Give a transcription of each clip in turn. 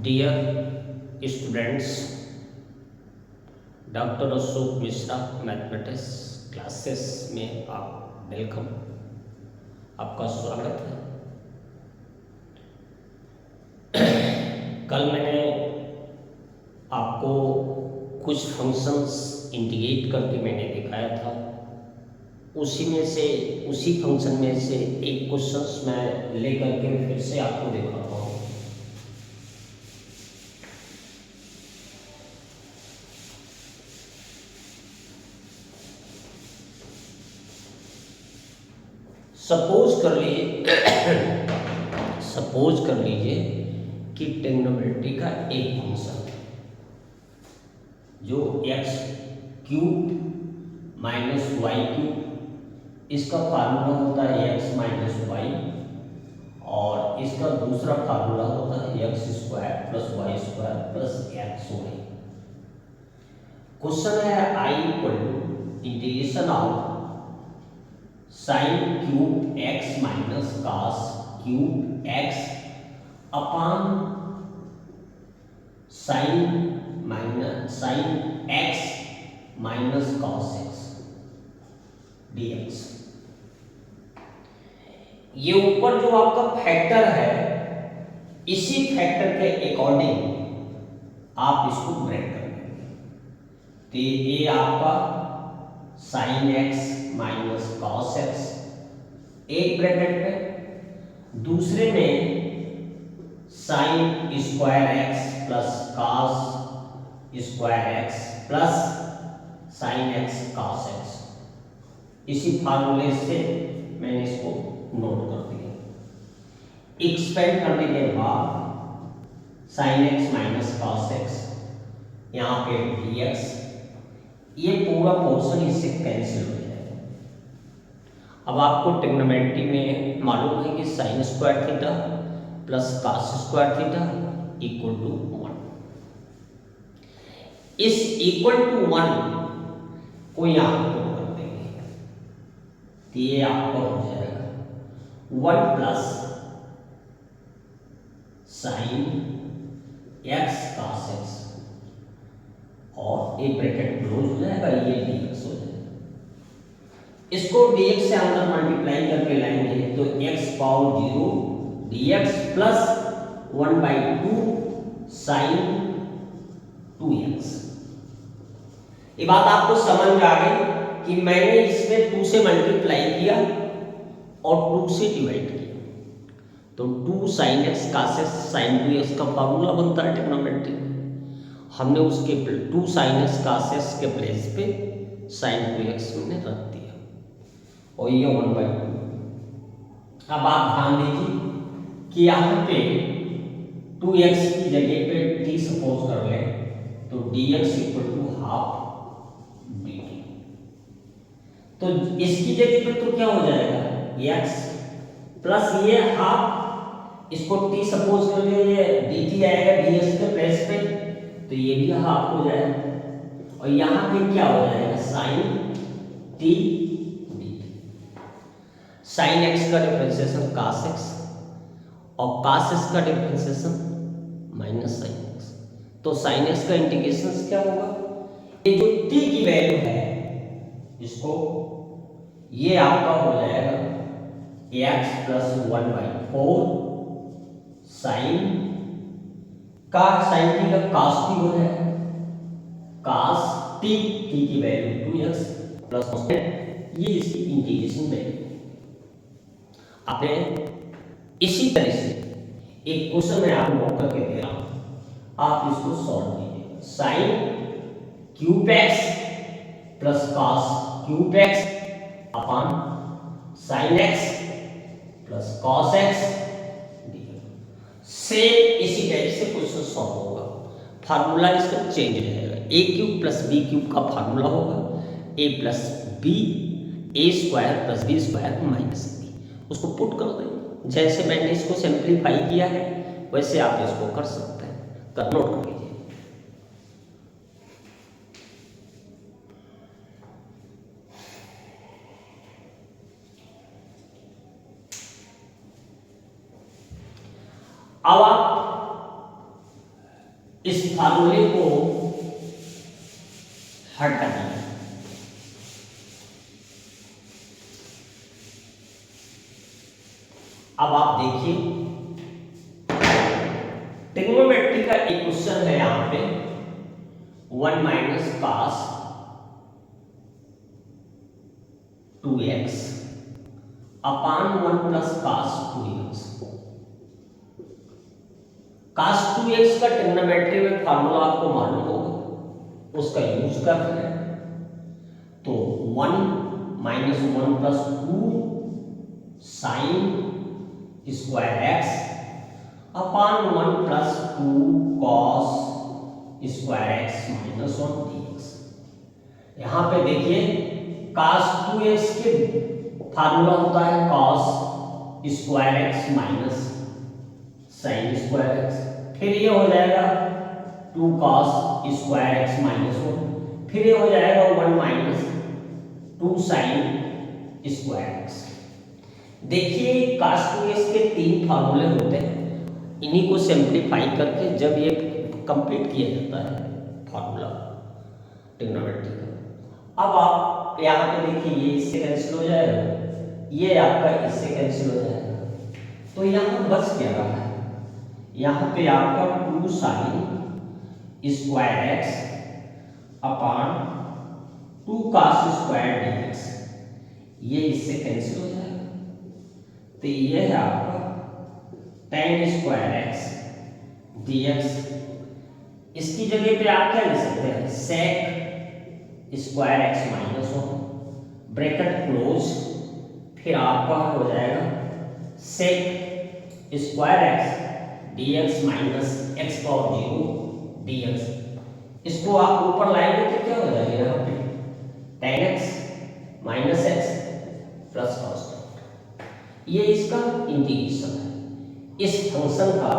Dear students, doctor Ashok Mishra mathematics classes में आप welcome, आपका स्वागत है। कल मैंने आपको कुछ फंक्शंस इंटीग्रेट करके मैंने दिखाया था, उसी फंक्शन में से एक क्वेश्चंस मैं लेकर के फिर से आपको दिखाता हूँ। सपोज कर लीजिए कि ट्रिग्नोमेट्री का एक फंक्शन जो x cube minus y cube, इसका फार्मूला होता है एक्स माइनस वाई, और इसका दूसरा फार्मूला होता है x square plus y square plus x y. Question है I equal to integration of sine cube x minus cos cube x upon sine x minus cos x dx. ये ऊपर जो आपका फैक्टर है, इसी फैक्टर के अकॉर्डिंग आप इसको ब्रेक कर लेंगे। तो ये आपका sign x minus cos x एक ब्रैकेट में, दूसरे में sign square x plus cos square x plus sign x cos x. इसी फार्मूले से मैंने इसको नोट कर दिया। एक्सपेंड करने के बाद sign x minus cos x, यहाँ पे dx, ये पूरा पोर्शन इससे कैंसिल हो जाएगा। अब आपको ट्रिग्नोमेट्री में मालूम है कि sine square theta plus cos square theta equal to 1। इस इक्वल टू 1 को यहाँ पुट कर देंगे, तो ये आपका हो जाएगा 1 plus sign x cos x, और एक ब्रैकेट क्लोज हो जाएगा, ये dx हो जाएगा। इसको dx से अंदर मल्टीप्लाई करके लाएंगे तो x power 0 dx plus 1/2 sine 2x। ये बात आपको समझ में आ गई कि मैंने इसमें 2 से मल्टीप्लाई किया और 2 से डिवाइड किया, तो 2 sine x cos x sine 2x का फार्मूला बनता है ट्रिग्नोमेट्री में। हमने उसके 2 साइन एक्स कॉस एक्स के प्लेस पे साइन 2x हमने रख दिया, और ये 1/2। अब आप ध्यान दीजिए कि यहाँ पे 2x की जगह पे t सपोज कर लें, तो dx equal to half dt। तो इसकी जगह पे तो क्या हो जाएगा x प्लस ये हाफ, इसको t सपोज कर ले, ये dt आएगा dx के प्लेस पे, तो ये भी हाफ हो जाएगा, और यहाँ पे क्या हो जाएगा sine t dt। Sine x का डिफरेंशिएशन cos x और cos x का डिफरेंशिएशन माइनस साइन x, तो साइन x का इंटीग्रेशन क्या होगा, ये जो t की वैल्यू है इसको, ये आपका हो जाएगा x प्लस 1/4 साइन का साइन t का cos t हो जाएगा, cos t की वैल्यू 2x प्लस, ये इसकी इंटीग्रेशन वैल्यू। आपने इसी तरह से एक क्वेश्चन मैं आपको नोट करके दे रहा हूं, आप इसको सॉल्व कीजिए। Sine cube x plus cos cube x upon sine x plus cos x से इसी टाइप से क्वेश्चन सॉल्व होगा। फार्मूला इसका चेंज रहेगा, a cube plus b cube का फार्मूला होगा a plus b a square plus b square minus b. उसको put कर दें, जैसे मैंने इसको सिंप्लीफाई किया है वैसे आप इसको कर सकते हैं। कर नोट कर लीजिए। अब आप इस फार्मूले को हटा दिया। अब आप देखिए ट्रिग्नोमेट्री का एक क्वेश्चन है यहां पे 1 माइनस cos 2x अपान 1 plus cos 2x। cos 2x का ट्रिग्नोमेट्री में फार्मूला आपको मालूम होगा, उसका यूज कर रहे हैं। तो 1 minus 1 plus 2 sine square x upon 1 plus 2 cos square x minus 1 dx। यहां पे देखिए cos 2x के फार्मूला होता है cos square x minus sign square x, फिर ये हो जाएगा 2 cos स्क्वायर एक्स माइनस 1, फिर ये हो जाएगा 1 माइनस 2 साइन स्क्वायर एक्स। देखिए cos 2x के 3 फार्मूले होते हैं, इन्हीं को सिंप्लीफाई करके जब ये कंप्लीट किया जाता है फार्मूला ट्रिग्नोमेट्री का। अब आप यहाँ पे देखिए ये इससे कैंसिल हो जाएगा, ये आपका इससे कैंसिल हो जाएगा, तो यहाँ बच क्या रहा है, यहाँ पे आपका 2 साइन स्क्वायर एक्स अपान 2 cos स्क्वायर dx, ये इससे कैंसिल हो जाएगा। तो ये है आपका tan स्क्वायर एक्स dx। इसकी जगह पे आप क्या लिख सकते हैं, sec square x minus 1 bracket close, फिर आपका हो जाएगा sec square x dx minus x power 0 dx। इसको आप ऊपर लाएंगे तो क्या हो जाएगा, यहाँ पे tan x minus x plus cos। ये इसका इंटीग्रेशन है, इस फंक्शन का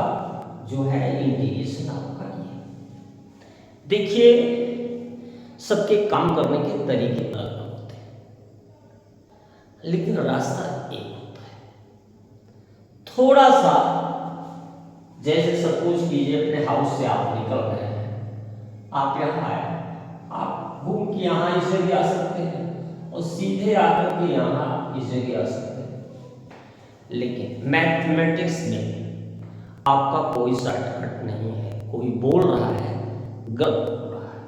जो है इंटीग्रेशन आपका ये। देखिए सबके काम करने के तरीके अलग अलग होते हैं, लेकिन रास्ता एक होता है। थोड़ा सा जैसे सपोज कीजिए अपने हाउस से आप निकल रहे हैं, आप यहाँ आए, आप घूम के यहाँ इस जगह आ सकते हैं और सीधे आकर के यहाँ इस जगह आ सकते हैं। लेकिन मैथमेटिक्स में आपका कोई शॉर्टकट नहीं है। कोई बोल रहा है गलत बोल रहा है,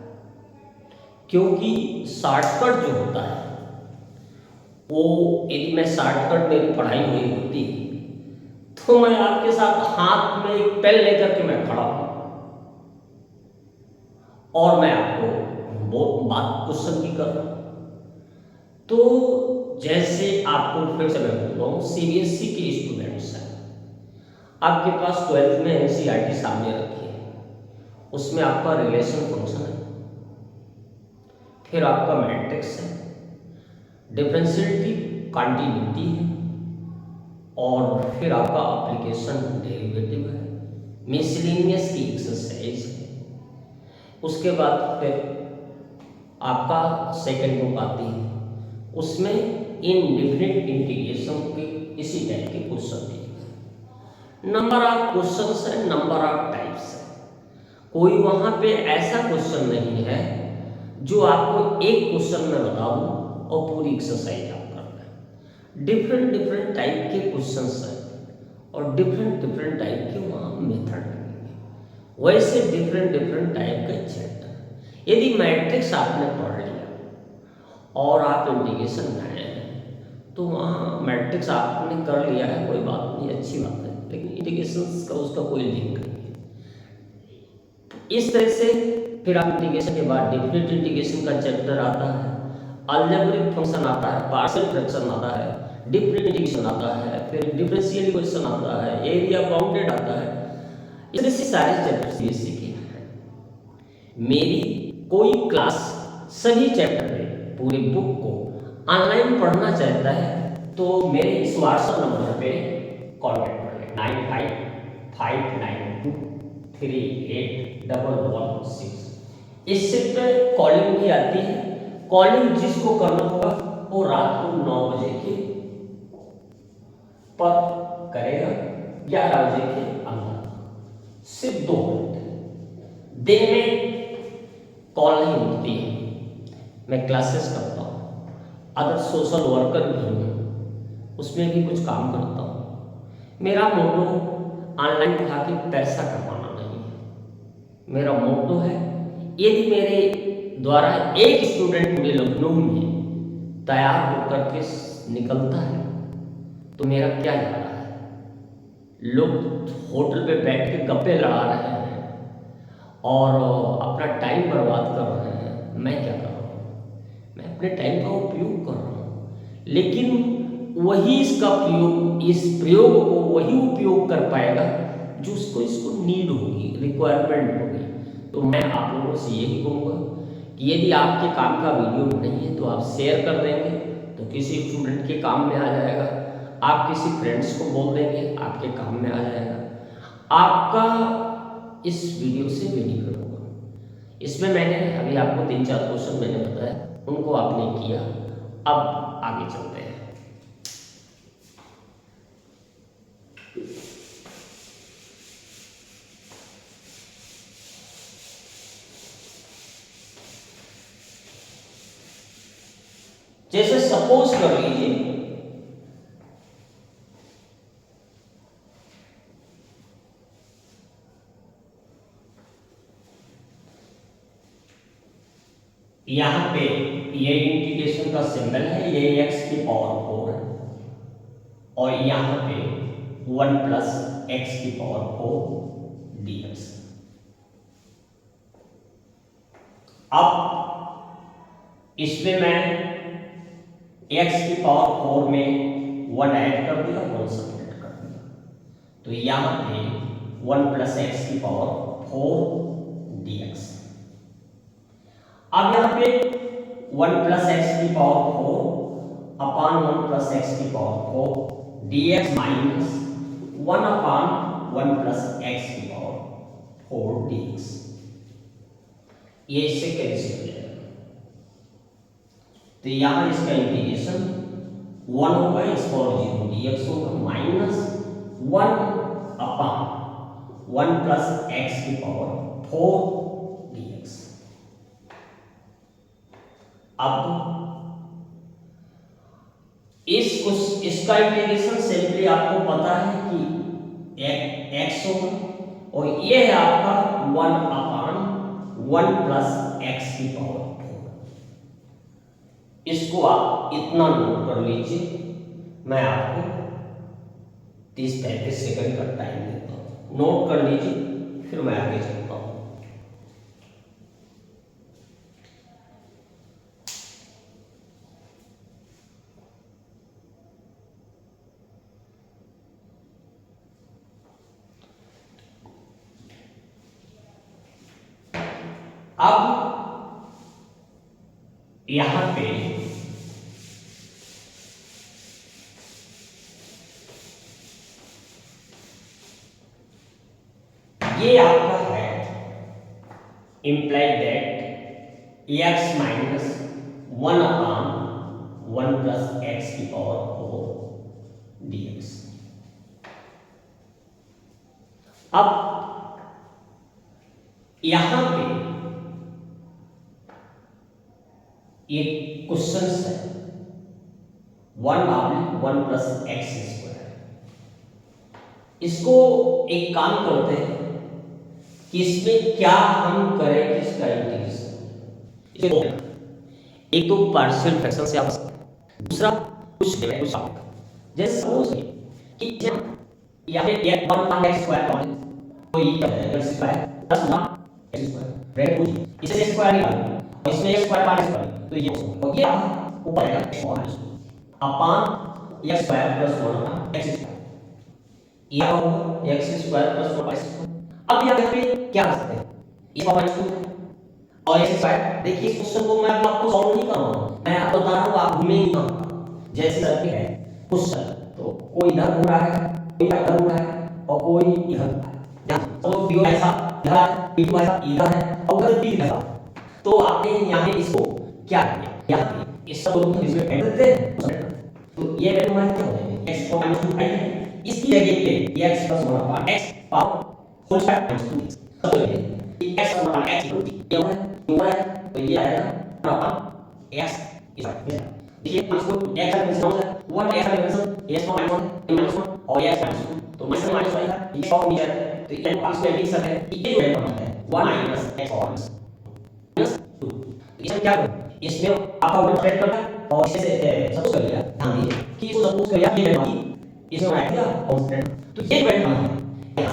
क्योंकि शॉर्टकट जो होता है वो, यदि मैं शॉर्टकट मेरी पढ़ाई हुई होती तो मैं आपके साथ हाथ में एक पेन लेकर के मैं खड़ा हूं और मैं आपको बहुत बात क्वेश्चन की कर रहा हूं। तो जैसे आपको फिर से मैं बोल रहा हूँ, सीबीएसई के स्टूडेंट्स हैं, आपके पास 12th में एनसीईआरटी सामने रखी है, उसमें आपका रिलेशन फंक्शन है, फिर आपका मैट्रिक्स है, डिफरेंशियलिटी कंटिन्यूटी है, और फिर आपका एप्लीकेशन डेरिवेटिव है, मिसलेनियस की एक्सरसाइज है। उसके बाद फिर आपका सेकंड बुक आती है, उसमें इनडिफिनिट इंटीग्रेशन के इसी टाइप के क्वेश्चन दिए गए। नंबर ऑफ क्वेश्चंस है, नंबर ऑफ टाइप्स है। कोई वहां पे ऐसा क्वेश्चन नहीं है जो आपको एक क्वेश्चन में बता दूं और पूरी एक्सरसाइज आप कर लें। डिफरेंट डिफरेंट टाइप के क्वेश्चंस हैं और डिफरेंट डिफरेंट टाइप के वहाँ मेथड लगेंगे। वैसे डिफरेंट डिफरेंट टाइप के चैप्टर, यदि मैट्रिक्स आपने पढ़ लिया और आप इंटीग्रेशन में आए हैं तो वहाँ मैट्रिक्स आपने कर लिया है, कोई बात नहीं, अच्छी बात है, लेकिन इंटीग्रेशन का उसका कोई लिंक नहीं है। इस तरह से फिर आप इंटीग्रेशन के बाद डिफरेंट इंटीग्रेशन का चैप्टर आता है, अलजेब्रिक फंक्शन आता है, पार्शियल फ्रैक्शन आता है, डिफरेंट इंटीग्रेशन आता है, फिर डिफरेंशियल इक्वेशन आता है, एरिया बाउंडेड आता है। इस तरह से सारे चैप्टर सीबीएसई के हैं। मेरी कोई क्लास सभी चैप्टर में पूरी बुक को ऑनलाइन पढ़ना चाहता है तो मेरे इस व्हाट्सएप नंबर पे कॉन्टैक्ट करें 9552381116। इससे पे कॉलिंग भी आती है। कॉलिंग जिसको करना होगा वो रात को 9 बजे के पर करेगा, 11 बजे के अंदर, सिर्फ 2 घंटे। दिन में कॉल नहीं उठती है, मैं क्लासेस करता हूँ, अदर सोशल वर्कर भी हूँ, उसमें भी कुछ काम करता हूँ। मेरा मोटो ऑनलाइन पढ़ा के पैसा कमाना नहीं है। मेरा मोटो है, यदि मेरे द्वारा एक स्टूडेंट पूरे लखनऊ में तैयार होकर के निकलता है तो मेरा क्या जा रहा है? लोग होटल पे बैठ के गप्पे लड़ा रहे हैं और अपना टाइम बर्बाद कर रहे हैं, मैं क्या कर रहा हूँ? मैं अपने टाइम का उपयोग कर रहा हूँ, लेकिन वही इसका प्रयोग, इस प्रयोग को वही उपयोग कर पाएगा जो इसको नीड होगी, रिक्वायरमेंट होगी। तो मैं आप लोगों से यही कहूँगा कि यदि आपके काम का वीडियो नहीं है तो आप शेयर कर देंगे तो किसी स्टूडेंट के काम में आ जाएगा, आप किसी फ्रेंड्स को बोल देंगे आपके काम में आ जाएगा, आपका इस वीडियो से बेनिफिट होगा। इसमें मैंने अभी आपको 3-4 क्वेश्चन मैंने बताया, उनको आपने किया। अब आगे चलते हैं। जैसे सपोज कर लीजिए यहाँ पे ये इंटीग्रेशन का सिंबल है, ये x की पावर 4 है और यहाँ पे 1 प्लस x की पावर 4 dx। अब इसमें मैं x की पावर 4 में 1 ऐड कर दिया, 1 सब्ट्रैक्ट कर दिया, तो यहाँ पे 1 प्लस x की पावर 4 dx। अब यहाँ पे 1 प्लस एक्स की पावर 4 अपान 1 प्लस एक्स की पावर 4 dx माइनस 1 अपान 1 प्लस एक्स की पावर 4 dx। ये इससे कैंसिल हो जाएगा, तो यहाँ इसका इंटीग्रेशन 1 होगा, इस पावर 0 dx होगा माइनस 1 अपान 1 प्लस एक्स की पावर 4 dx। अब इसका इंटीग्रेशन सिंपली आपको पता है कि x होगा और ये है आपका 1 अपान 1 प्लस एक्स की पावर 4। इसको आप इतना नोट कर लीजिए, मैं आपको 30-35 सेकंड का टाइम देता हूँ, नोट कर लीजिए, फिर मैं आगे चलता हूँ। अब यहां पे ये आपका है implied that x minus 1 upon 1 plus x की पावर 4 dx। अब यहां पे ये क्वेश्चन है 1 प्लस एक्स स्क्वायर। इसको एक काम करते हैं कि इसमें क्या हम करें, इसका इंटीग्रेशन, एक तो पार्शियल फ्रैक्शन से आप, दूसरा कुछ जैसे सपोज कि यहाँ पे 1 एक्स स्क्वायर तो ये क्या है x square plus 1 x square bracket पूछिए, इसे स्क्वायर निकालना और इसमें x स्क्वायर माइनस स्क्वायर, तो ये और ये ऊपर आएगा x माइनस अपान x square plus 1 upon x square, ये होगा x square plus 1 x square. अब यहाँ पे क्या कर सकते हैं, ये माइनस 2 और x स्क्वायर। देखिए इस क्वेश्चन को मैं आपको सॉल्व नहीं कर रहा हूँ, मैं आपको बता रहा हूँ, आप घूमेंगे कहाँ, जैसे सर्किट है क्वेश्चन, तो कोई इधर घूम रहा है, कोई इधर घूम रहा है और कोई इधर है, तो वीडियो ऐसा इधर है, वीडियो ऐसा इधर है और उधर भी ऐसा। तो आपने यहाँ पे इसको क्या किया, यहाँ पे इस सब को इसमें ऐड करते हैं, तो ये वैल्यू हमारी क्या हो जाएगी, x को माइनस 2 है, इसकी जगह पे x plus 1 upon x power whole square minus 2 सब जगह कि x बराबर x इक्वल ये होगा ऊपर है तो ये आएगा बराबर x इस देखिए इसको x का डिफरेंस होगा व्हाट x का डिफरेंस s -1 -1 और x -1 तो -1 -1 आएगा ये शॉर्ट नीचे है तो ये पास में लिख सकते हैं कि ये जो है 1 - x और -2 इसमें क्या करो इसमें आपका वन स्प्रेड करना और इससे सपोज कर लिया ध्यान दीजिए कि इसको सपोज कर लिया ये वैल्यू इसमें रख दिया कांस्टेंट तो ये वैल्यू है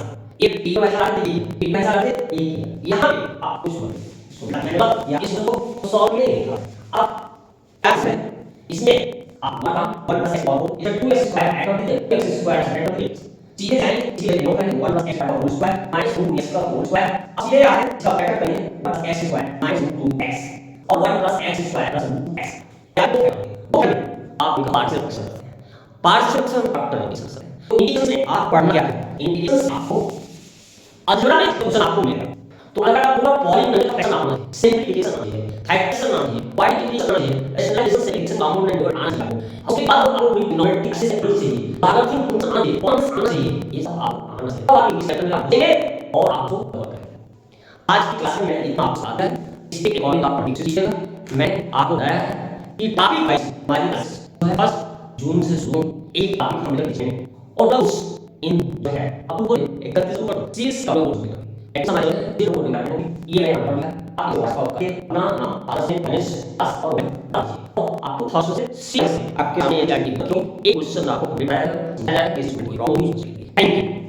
ये p का वैल्यू रख दी p का वैल्यू रख दे ये यहां पे आप कुछ इसको मिलाने के बाद या इसको सॉल्व करेंगे अब क्या है इसमें आप 1 + x को इधर 2x स्क्वायर ऐड कर दीजिए x स्क्वायर ऐड कर दीजिए सीधे जाएंगे सीधे लो करेंगे 1 + x का होल स्क्वायर माइनस 2x का होल स्क्वायर अब सीधे आ है इसका फैक्टर करेंगे 1 + x स्क्वायर माइनस 2x और 1 + x स्क्वायर प्लस 2x क्या तो आप इनका पार्शियल फ्रैक्शन करते हैं पार्शियल फ्रैक्शन प्राप्त करने की सकते हैं तो इंटीग्रल में आप पढ़ना क्या है इंटीग्रल आपको अलजेब्रा में क्वेश्चन आपको मिलेगा तो अगर आप पूरा पॉलिनोमियल का फ्रैक्शन आना है सिंपलीफिकेशन आना है फैक्टराइजेशन आना है क्वांटिफिकेशन आना है एनालिसिस सेलेक्शन कंपोनेंट डिवाइड आना चाहिए उसके बाद आपको न्यूमेरिक से आना चाहिए लॉगरिथम फंक्शन आना चाहिए पॉइंट्स आना चाहिए ये सब आप आना चाहिए तब आप इस सेकंड में आप देंगे और आपको कवर करेंगे आज की क्लास में मैं इतना आपको आता है इसके अकॉर्डिंग आप पढ़ने सीखिएगा मैं आपको बताया है कि टॉपिक वाइज हमारी क्लास जो है 1 जून से शुरू एक टॉपिक हम लोग पीछे और उस इन जो है आपको 31 को 30 का कोर्स मिलेगा एग्जाम आ जाए 0 को निकालना होगी ये मैं पढ़ लिया आप इसको सॉल्व करके अपना नाम आदर्श से गणेश 10 और तो आपको थॉट्स से सीख आपके सामने ये गाइड क्यों एक क्वेश्चन आपको कंप्लीट आएगा इस वीडियो को रॉन्ग नहीं हो सकती थैंक यू